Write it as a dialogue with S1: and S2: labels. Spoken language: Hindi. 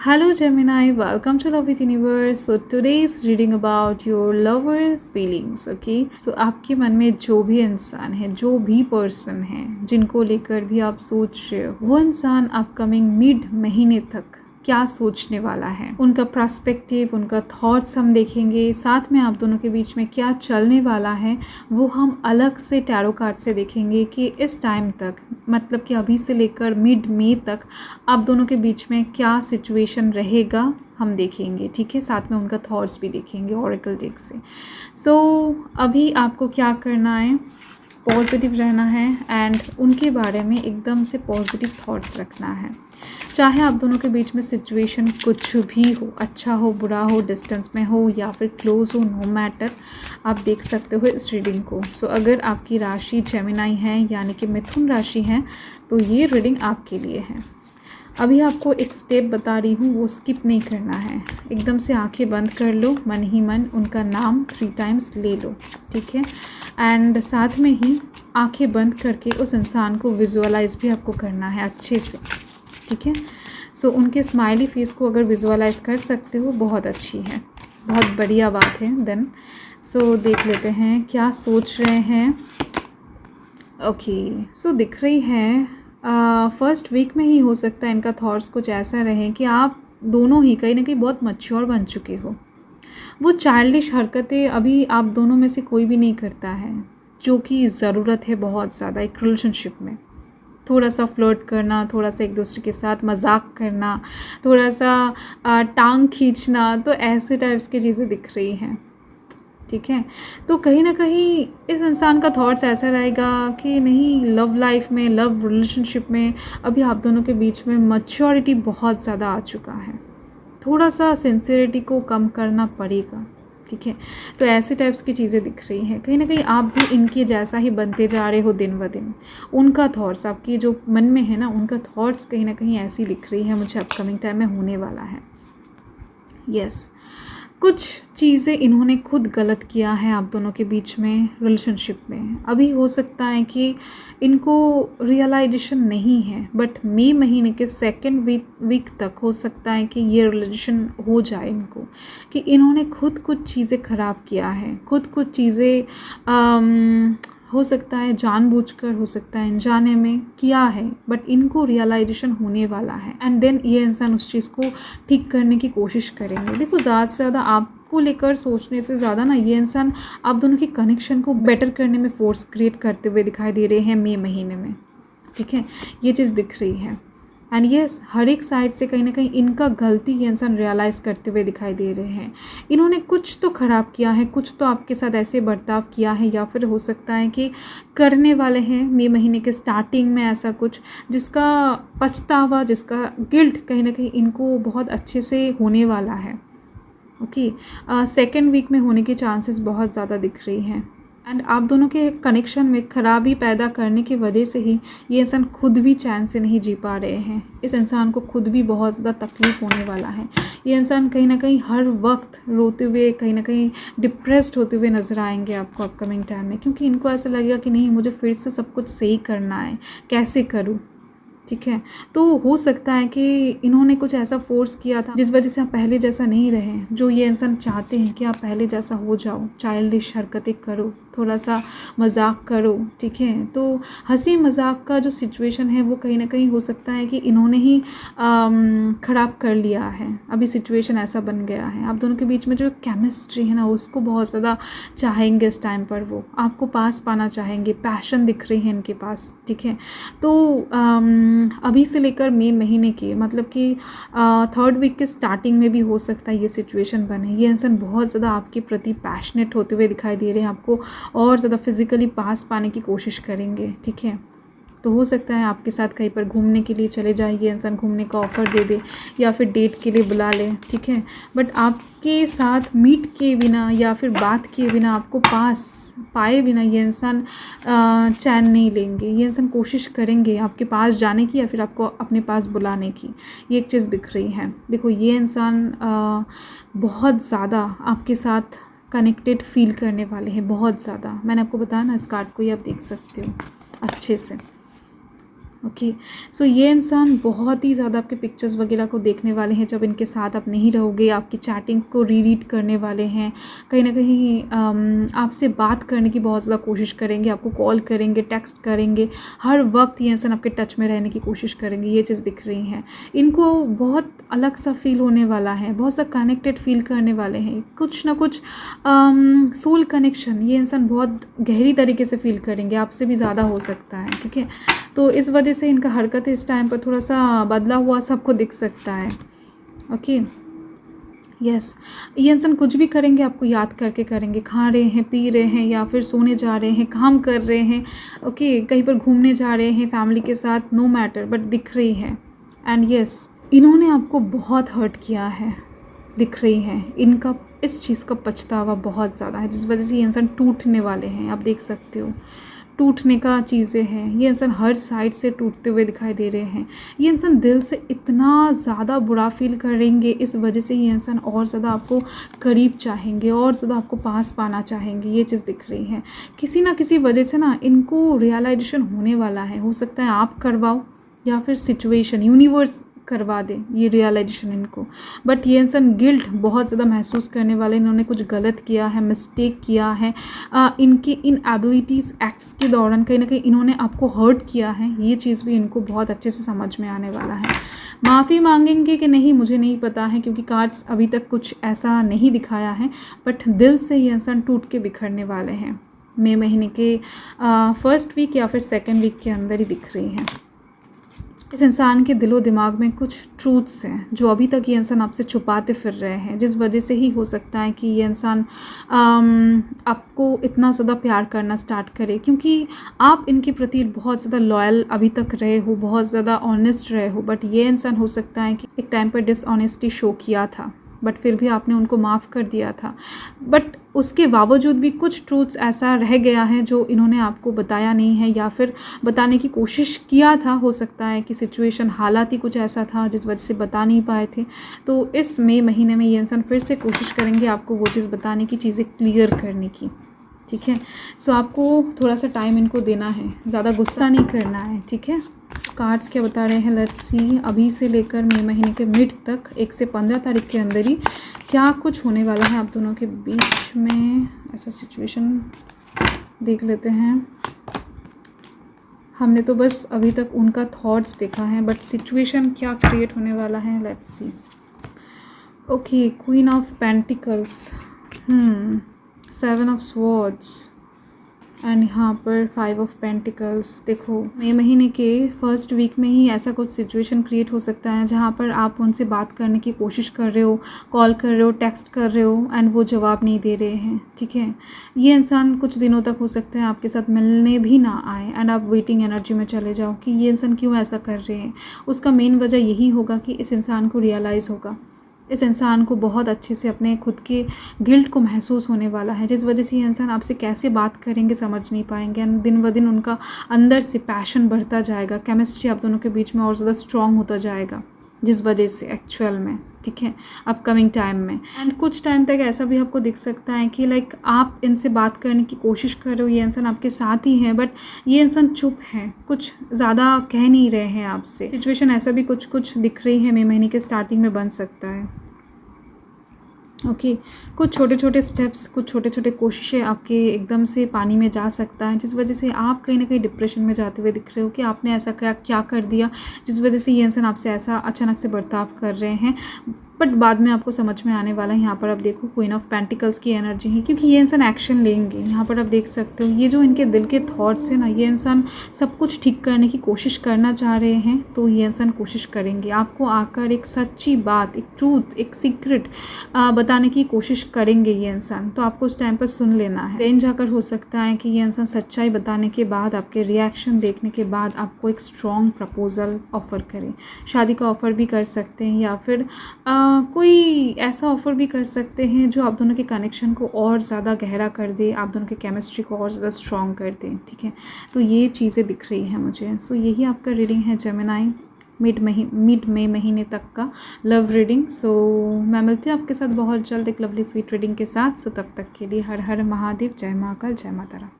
S1: Hello Gemini, welcome to Love with Universe. So today is reading about your lover feelings. Okay, so आपके मन में जो भी इंसान है, जो भी पर्सन है, जिनको लेकर भी आप सोच रहे हो, वो इंसान अपकमिंग मिड महीने तक क्या सोचने वाला है, उनका पर्सपेक्टिव, उनका थॉट्स हम देखेंगे। साथ में आप दोनों के बीच में क्या चलने वाला है वो हम अलग से टैरो कार्ड से देखेंगे कि इस टाइम तक, मतलब कि अभी से लेकर मिड मई तक आप दोनों के बीच में क्या सिचुएशन रहेगा हम देखेंगे। ठीक है, साथ में उनका थॉट्स भी देखेंगे ऑरेकल डेक से। सो अभी आपको क्या करना है, पॉजिटिव रहना है एंड उनके बारे में एकदम से पॉजिटिव थॉट्स रखना है। चाहे आप दोनों के बीच में सिचुएशन कुछ भी हो, अच्छा हो, बुरा हो, डिस्टेंस में हो या फिर क्लोज हो, नो मैटर, आप देख सकते हो इस रीडिंग को। सो अगर आपकी राशि जेमिनाई है यानी कि मिथुन राशि है तो ये रीडिंग आपके लिए है। अभी आपको एक स्टेप बता रही हूँ, वो स्किप नहीं करना है। एकदम से आंखें बंद कर लो, मन ही मन उनका नाम 3 टाइम्स ले लो। ठीक है, एंड साथ में ही आंखें बंद करके उस इंसान को विजुअलाइज भी आपको करना है अच्छे से। ठीक है, सो उनके स्माइली फेस को अगर विजुअलाइज कर सकते हो बहुत अच्छी है, बहुत बढ़िया बात है। देन सो देख लेते हैं क्या सोच रहे हैं। ओके, सो दिख रही है फर्स्ट वीक में ही हो सकता है इनका थॉट्स कुछ ऐसा रहे कि आप दोनों ही कहीं ना कहीं बहुत मैच्योर बन चुके हो। वो चाइल्डिश हरकतें अभी आप दोनों में से कोई भी नहीं करता है, जो कि ज़रूरत है बहुत ज़्यादा एक रिलेशनशिप में। थोड़ा सा फ्लर्ट करना, थोड़ा सा एक दूसरे के साथ मजाक करना, थोड़ा सा टांग खींचना, तो ऐसे टाइप्स की चीज़ें दिख रही हैं। ठीक है, तो कहीं ना कहीं इस इंसान का थॉट्स ऐसा रहेगा कि नहीं, लव लाइफ में, लव रिलेशनशिप में अभी आप दोनों के बीच में मैच्योरिटी बहुत ज़्यादा आ चुका है। थोड़ा सा सिंसियरिटी को कम करना पड़ेगा। ठीक है, तो ऐसे टाइप्स की चीज़ें दिख रही हैं। कहीं ना कहीं आप भी इनके जैसा ही बनते जा रहे हो दिन ब दिन। उनका थॉट्स आपके जो मन में है ना, उनका थॉट्स कहीं ना कहीं ऐसी दिख रही है मुझे अपकमिंग टाइम में होने वाला है। यस, कुछ चीज़ें इन्होंने खुद गलत किया है आप दोनों के बीच में रिलेशनशिप में। अभी हो सकता है कि इनको रियलाइजेशन नहीं है, बट मई महीने के सेकेंड वीक तक हो सकता है कि ये रियलाइजेशन हो जाए इनको कि इन्होंने खुद कुछ चीज़ें ख़राब किया है, खुद कुछ चीज़ें हो सकता है जानबूझकर, हो सकता है अनजाने में किया है, बट इनको रियलाइजेशन होने वाला है एंड देन ये इंसान उस चीज़ को ठीक करने की कोशिश करेंगे। देखो, ज़्यादा से ज़्यादा आपको लेकर सोचने से ज़्यादा ना, ये इंसान आप दोनों की कनेक्शन को बेटर करने में फोर्स क्रिएट करते हुए दिखाई दे रहे हैं मई महीने में। ठीक है, ये चीज़ दिख रही है एंड यस, हर एक साइड से कहीं ना कहीं इनका गलती ये इंसान रियलाइज़ करते हुए दिखाई दे रहे हैं। इन्होंने कुछ तो ख़राब किया है, कुछ तो आपके साथ ऐसे बर्ताव किया है, या फिर हो सकता है कि करने वाले हैं मई महीने के स्टार्टिंग में ऐसा कुछ, जिसका पछतावा, जिसका गिल्ट कहीं ना कहीं इनको बहुत अच्छे से होने वाला है। ओके, सेकेंड वीक में होने के चांसेस बहुत ज़्यादा दिख रही हैं एंड आप दोनों के कनेक्शन में खराबी पैदा करने की वजह से ही ये इंसान खुद भी चैन से नहीं जी पा रहे हैं। इस इंसान को खुद भी बहुत ज़्यादा तकलीफ़ होने वाला है। ये इंसान कहीं ना कहीं हर वक्त रोते हुए, कहीं ना कहीं डिप्रेस्ड होते हुए नज़र आएंगे आपको अपकमिंग टाइम में, क्योंकि इनको ऐसा लगेगा कि नहीं, मुझे फिर से सब कुछ सही करना है, कैसे करूँ। ठीक है, तो हो सकता है कि इन्होंने कुछ ऐसा फोर्स किया था जिस वजह से आप पहले जैसा नहीं रहे, जो ये इंसान चाहते हैं कि आप पहले जैसा हो जाओ, चाइल्डिश हरकतें करो, थोड़ा सा मजाक करो। ठीक है, तो हंसी मजाक का जो सिचुएशन है वो कहीं ना कहीं हो सकता है कि इन्होंने ही ख़राब कर लिया है। अभी सिचुएशन ऐसा बन गया है, आप दोनों के बीच में जो केमिस्ट्री है ना, उसको बहुत ज़्यादा चाहेंगे इस टाइम पर, वो आपको पास पाना चाहेंगे, पैशन दिख रही है इनके पास। ठीक है, तो अभी से लेकर मई महीने के, मतलब कि थर्ड वीक के स्टार्टिंग में भी हो सकता है ये सिचुएशन बने। ये इंसान बहुत ज़्यादा आपके प्रति पैशनेट होते हुए दिखाई दे रहे हैं, आपको और ज़्यादा फिजिकली पास पाने की कोशिश करेंगे। ठीक है, तो हो सकता है आपके साथ कहीं पर घूमने के लिए चले जाए, ये इंसान घूमने का ऑफ़र दे दे या फिर डेट के लिए बुला ले। ठीक है, बट आपके साथ मीट किए बिना या फिर बात किए बिना, आपको पास पाए बिना ये इंसान चैन नहीं लेंगे। ये इंसान कोशिश करेंगे आपके पास जाने की या फिर आपको अपने पास बुलाने की। ये एक चीज़ दिख रही है। देखो, ये इंसान बहुत ज़्यादा आपके साथ कनेक्टेड फील करने वाले हैं, बहुत ज़्यादा। मैंने आपको बताया ना, इस कार्ड को ही आप देख सकते हो अच्छे से। ओके। सो ये इंसान बहुत ही ज़्यादा आपके पिक्चर्स वगैरह को देखने वाले हैं जब इनके साथ आप नहीं रहोगे, आपकी चैटिंग्स को रीड करने वाले हैं, कहीं ना कहीं आपसे बात करने की बहुत ज़्यादा कोशिश करेंगे, आपको कॉल करेंगे, टेक्स्ट करेंगे, हर वक्त ये इंसान आपके टच में रहने की कोशिश करेंगे। ये चीज़ दिख रही है। इनको बहुत अलग सा फील होने वाला है, बहुत सा कनेक्टेड फील करने वाले हैं, कुछ ना कुछ सोल कनेक्शन ये इंसान बहुत गहरी तरीके से फील करेंगे, आपसे भी ज़्यादा हो सकता है। ठीक है, तो इस वजह से इनका हरकत इस टाइम पर थोड़ा सा बदला हुआ सबको दिख सकता है। ओके, यस, ये इंसान कुछ भी करेंगे आपको याद करके करेंगे, खा रहे हैं, पी रहे हैं, या फिर सोने जा रहे हैं, काम कर रहे हैं, ओके, कहीं पर घूमने जा रहे हैं फैमिली के साथ, नो मैटर, बट दिख रही है। एंड यस, इन्होंने आपको बहुत हर्ट किया है, दिख रही है। इनका इस चीज़ का पछतावा बहुत ज़्यादा है, जिस वजह से ये इंसान टूटने वाले हैं। आप देख सकते हो टूटने का चीज़ें हैं, ये इंसान हर साइड से टूटते हुए दिखाई दे रहे हैं। ये इंसान दिल से इतना ज़्यादा बुरा फील करेंगे, इस वजह से ये इंसान और ज़्यादा आपको करीब चाहेंगे, और ज़्यादा आपको पास पाना चाहेंगे। ये चीज़ दिख रही है। किसी ना किसी वजह से ना इनको रियलाइजेशन होने वाला है। हो सकता है आप करवाओ या फिर सिचुएशन, यूनिवर्स करवा दे ये रियलाइजेशन इनको, बट ये इंसान गिल्ट बहुत ज़्यादा महसूस करने वाले, इन्होंने कुछ गलत किया है, मिस्टेक किया है, इनकी इन एबिलिटीज़ एक्ट्स के दौरान कहीं ना कहीं इन्होंने आपको हर्ट किया है। ये चीज़ भी इनको बहुत अच्छे से समझ में आने वाला है। माफ़ी मांगेंगे कि नहीं मुझे नहीं पता है, क्योंकि कार्ड्स अभी तक कुछ ऐसा नहीं दिखाया है, बट दिल से ये इंसान टूट के बिखरने वाले हैं। मई महीने के फर्स्ट वीक या फिर सेकेंड वीक के अंदर ही दिख रही हैं। इस इंसान के दिलो दिमाग में कुछ ट्रूथ्स हैं जो अभी तक ये इंसान आपसे छुपाते फिर रहे हैं, जिस वजह से ही हो सकता है कि ये इंसान आपको इतना ज़्यादा प्यार करना स्टार्ट करे, क्योंकि आप इनके प्रति बहुत ज़्यादा लॉयल अभी तक रहे हो, बहुत ज़्यादा ऑनेस्ट रहे हो। बट ये इंसान हो सकता है कि एक टाइम पर डिसऑनेस्टी शो किया था, बट फिर भी आपने उनको माफ़ कर दिया था, बट उसके बावजूद भी कुछ ट्रूथ्स ऐसा रह गया है जो इन्होंने आपको बताया नहीं है, या फिर बताने की कोशिश किया था। हो सकता है कि सिचुएशन, हालात ही कुछ ऐसा था जिस वजह से बता नहीं पाए थे। तो इस मई महीने में ये इंसान फिर से कोशिश करेंगे आपको वो चीज़ बताने की, चीज़ें क्लियर करने की। ठीक है, सो आपको थोड़ा सा टाइम इनको देना है, ज़्यादा गुस्सा नहीं करना है। ठीक है, कार्ड्स क्या बता रहे हैं, लेट्स सी। अभी से लेकर मई महीने के मिड तक 1 से 15 तारीख के अंदर ही क्या कुछ होने वाला है आप दोनों के बीच में, ऐसा सिचुएशन देख लेते हैं। हमने तो बस अभी तक उनका थॉट्स देखा है, बट सिचुएशन क्या क्रिएट होने वाला है, let's see. Okay, queen of pentacles, 7 of swords, and यहाँ पर 5 ऑफ पेंटिकल्स। देखो, मई महीने के फर्स्ट वीक में ही ऐसा कुछ सिचुएशन क्रिएट हो सकता है जहाँ पर आप उनसे बात करने की कोशिश कर रहे हो, कॉल कर रहे हो, टेक्स्ट कर रहे हो, एंड वो जवाब नहीं दे रहे हैं। ठीक है, ये इंसान कुछ दिनों तक हो सकता है आपके साथ मिलने भी ना आए, एंड आप वेटिंग एनर्जी में चले जाओ कि ये इंसान क्यों ऐसा कर रहे हैं। उसका मेन वजह यही होगा कि इस इंसान को रियलाइज़ होगा, इस इंसान को बहुत अच्छे से अपने खुद के गिल्ट को महसूस होने वाला है, जिस वजह से ये इंसान आपसे कैसे बात करेंगे समझ नहीं पाएंगे, एंड दिन ब दिन उनका अंदर से पैशन बढ़ता जाएगा, केमिस्ट्री आप दोनों के बीच में और ज़्यादा स्ट्रॉन्ग होता जाएगा, जिस वजह से एक्चुअल में, ठीक है, अपकमिंग टाइम में। एंड कुछ टाइम तक ऐसा भी आपको दिख सकता है कि लाइक आप इनसे बात करने की कोशिश कर रहे हो, ये इंसान आपके साथ ही है, बट ये इंसान चुप है, कुछ ज़्यादा कह नहीं रहे हैं आपसे। सिचुएशन ऐसा भी कुछ दिख रही है मई महीने के स्टार्टिंग में बन सकता है। ओके, कुछ छोटे छोटे स्टेप्स, कुछ छोटे छोटे कोशिशें आपके एकदम से पानी में जा सकता है, जिस वजह से आप कहीं ना कहीं डिप्रेशन में जाते हुए दिख रहे हो कि आपने ऐसा क्या कर दिया, जिस वजह से ये इंसान आपसे ऐसा अचानक से बर्ताव कर रहे हैं। बट बाद में आपको समझ में आने वाला है। यहाँ पर आप देखो क्वीन ऑफ पेंटिकल्स की एनर्जी है, क्योंकि ये इंसान एक्शन लेंगे। यहाँ पर आप देख सकते हो ये जो इनके दिल के थॉट्स हैं ना, ये इंसान सब कुछ ठीक करने की कोशिश करना चाह रहे हैं, तो ये इंसान कोशिश करेंगे आपको आकर एक सच्ची बात, एक ट्रूथ, एक सीक्रेट बताने की कोशिश करेंगे ये इंसान। तो आपको उस टाइम पर सुन लेना है। देन जाकर हो सकता है कि ये इंसान सच्चाई बताने के बाद, आपके रिएक्शन देखने के बाद आपको एक स्ट्रॉन्ग प्रपोजल ऑफ़र करें। शादी का ऑफ़र भी कर सकते हैं, या फिर कोई ऐसा ऑफ़र भी कर सकते हैं जो आप दोनों के कनेक्शन को और ज़्यादा गहरा कर दे, आप दोनों के केमिस्ट्री को और ज़्यादा स्ट्रॉन्ग कर दे। ठीक है, तो ये चीज़ें दिख रही हैं मुझे। सो यही आपका रीडिंग है जेमिनी, मिड मई महीने तक का लव रीडिंग। सो मैं मिलती हूँ आपके साथ बहुत जल्द एक लवली स्वीट रीडिंग के साथ। सो तब तक के लिए हर हर महादेव, जय महाकाल, जय माता रानी।